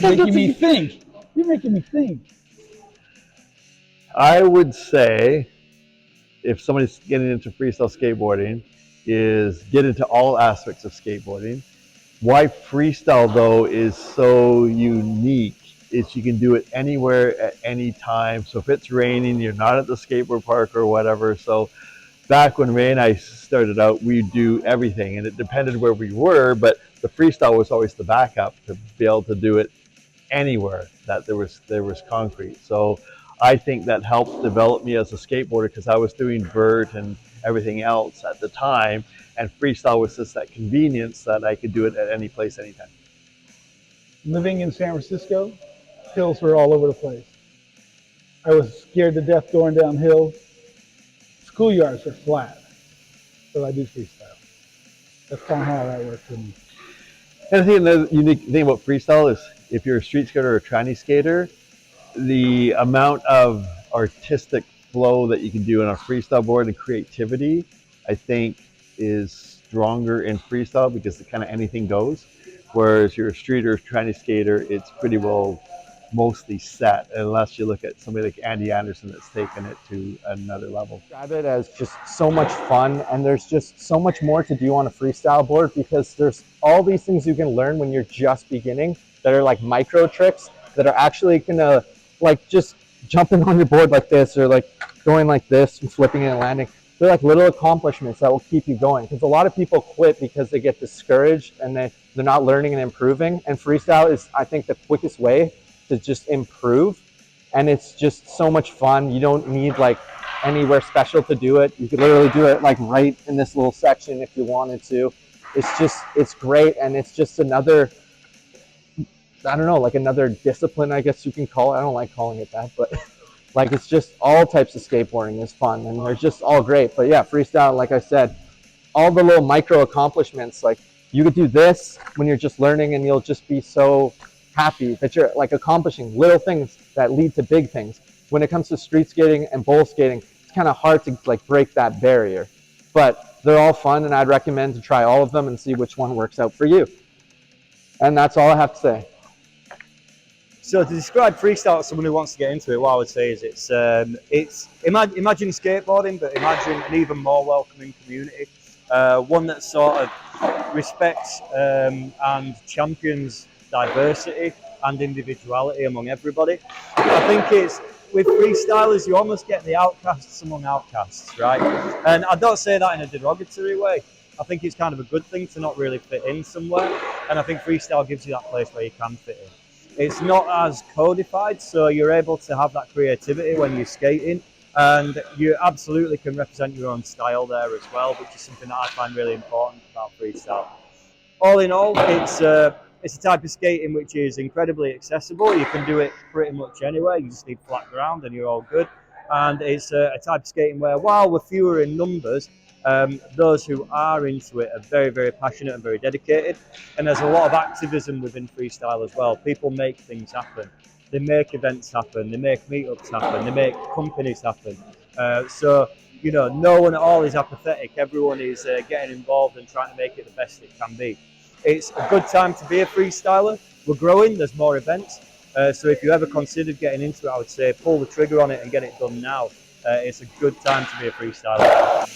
You're making me think. You're making me think. I would say if somebody's getting into freestyle skateboarding is get into all aspects of skateboarding. Why freestyle though is so unique is you can do it anywhere at any time. So if it's raining, you're not at the skateboard park or whatever. So back when Ray and I started out, we do everything, and it depended where we were. But the freestyle was always the backup to be able to do it anywhere that there was concrete. So I think that helped develop me as a skateboarder because I was doing vert and everything else at the time, and freestyle was just that convenience that I could do it at any place, anytime. Living in San Francisco, hills were all over the place. I was scared to death going down hills. Schoolyards are flat, so I do freestyle. That's kind of how that works for me. And I think another unique thing about freestyle is if you're a street skater or a tranny skater, the amount of artistic flow that you can do on a freestyle board and creativity, I think, is stronger in freestyle because it kind of anything goes. Whereas you're a street or tranny skater, it's pretty well mostly set, unless you look at somebody like Andy Anderson that's taken it to another level. Describe it as just so much fun, and there's just so much more to do on a freestyle board because there's all these things you can learn when you're just beginning that are like micro tricks that are actually gonna like just jumping on your board like this or like going like this and flipping it and landing. They're like little accomplishments that will keep you going because a lot of people quit because they get discouraged and they're not learning and improving, and freestyle is, I think, the quickest way to just improve, and it's just so much fun. You don't need like anywhere special to do it. You could literally do it like right in this little section if you wanted to. It's great, and it's just another, I don't know, like another discipline, I guess you can call it. I don't like calling it that, but like it's just all types of skateboarding is fun, and they're just all great. But yeah, freestyle, like I said, all the little micro accomplishments, like you could do this when you're just learning and you'll just be so happy that you're like accomplishing little things that lead to big things. When it comes to street skating and bowl skating, it's kind of hard to like break that barrier, but they're all fun, and I'd recommend to try all of them and see which one works out for you. And that's all I have to say. So to describe freestyle to someone who wants to get into it, what I would say is imagine skateboarding, but imagine an even more welcoming community, one that sort of respects and champions diversity and individuality among everybody. I think it's with freestylers you almost get the outcasts among outcasts, right? And I don't say that in a derogatory way. I think it's kind of a good thing to not really fit in somewhere, and I think freestyle gives you that place where you can fit in. It's not as codified, so you're able to have that creativity when you're skating, and you absolutely can represent your own style there as well, which is something that I find really important about freestyle. All in all, it's a type of skating which is incredibly accessible. You can do it pretty much anywhere. You just need flat ground and you're all good. And it's a type of skating where, while we're fewer in numbers, those who are into it are very, very passionate and very dedicated. And there's a lot of activism within freestyle as well. People make things happen. They make events happen. They make meetups happen. They make companies happen. So, you know, no one at all is apathetic. Everyone is getting involved and trying to make it the best it can be. It's a good time to be a freestyler. We're growing, there's more events. So if you ever considered getting into it, I would say pull the trigger on it and get it done now. It's a good time to be a freestyler.